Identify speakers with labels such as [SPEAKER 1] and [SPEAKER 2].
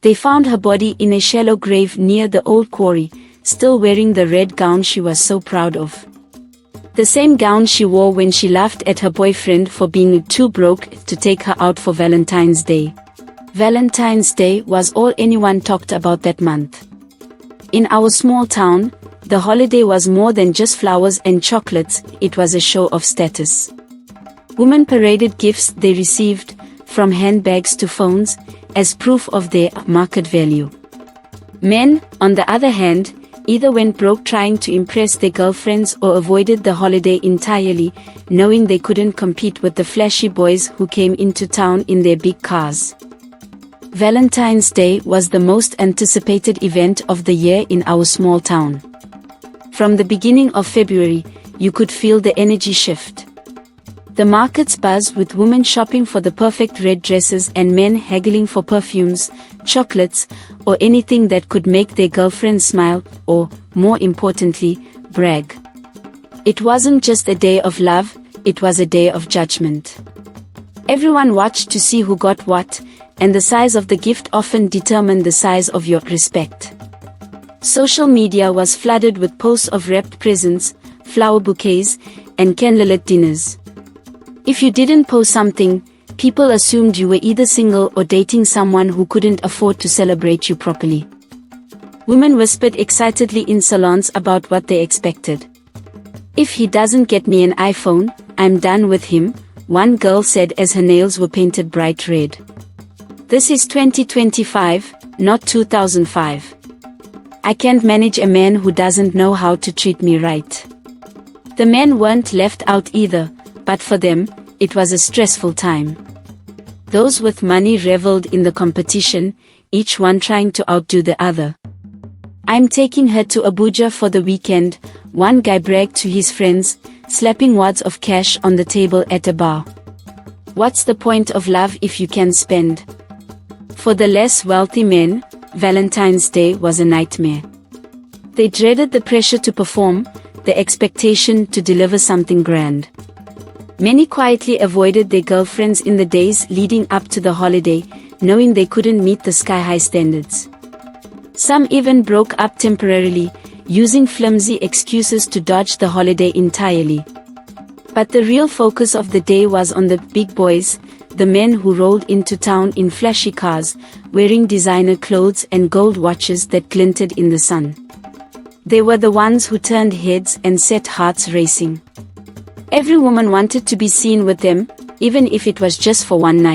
[SPEAKER 1] They found her body in a shallow grave near the old quarry, still wearing the red gown she was so proud of. The same gown she wore when she laughed at her boyfriend for being too broke to take her out for Valentine's Day. Valentine's Day was all anyone talked about that month. In our small town, the holiday was more than just flowers and chocolates, it was a show of status. Women paraded gifts they received, from handbags to phones, as proof of their market value. Men, on the other hand, either went broke trying to impress their girlfriends or avoided the holiday entirely, knowing they couldn't compete with the flashy boys who came into town in their big cars. Valentine's Day was the most anticipated event of the year in our small town. From the beginning of February, you could feel the energy shift. The markets buzzed with women shopping for the perfect red dresses and men haggling for perfumes, chocolates, or anything that could make their girlfriend smile, or, more importantly, brag. It wasn't just a day of love, it was a day of judgment. Everyone watched to see who got what, and the size of the gift often determined the size of your respect. Social media was flooded with posts of wrapped presents, flower bouquets, and candlelit dinners. If you didn't post something, people assumed you were either single or dating someone who couldn't afford to celebrate you properly. Women whispered excitedly in salons about what they expected. "If he doesn't get me an iPhone, I'm done with him," one girl said as her nails were painted bright red. "This is 2025, not 2005. I can't manage a man who doesn't know how to treat me right." The men weren't left out either, but for them, it was a stressful time. Those with money reveled in the competition, each one trying to outdo the other. "I'm taking her to Abuja for the weekend," one guy bragged to his friends, slapping wads of cash on the table at a bar. What's the point of love if you can spend? For the less wealthy men, Valentine's Day was a nightmare. They dreaded the pressure to perform, the expectation to deliver something grand. Many quietly avoided their girlfriends in the days leading up to the holiday, knowing they couldn't meet the sky-high standards. Some even broke up temporarily, using flimsy excuses to dodge the holiday entirely. But the real focus of the day was on the big boys, the men who rolled into town in flashy cars, wearing designer clothes and gold watches that glinted in the sun. They were the ones who turned heads and set hearts racing. Every woman wanted to be seen with them, even if it was just for one night.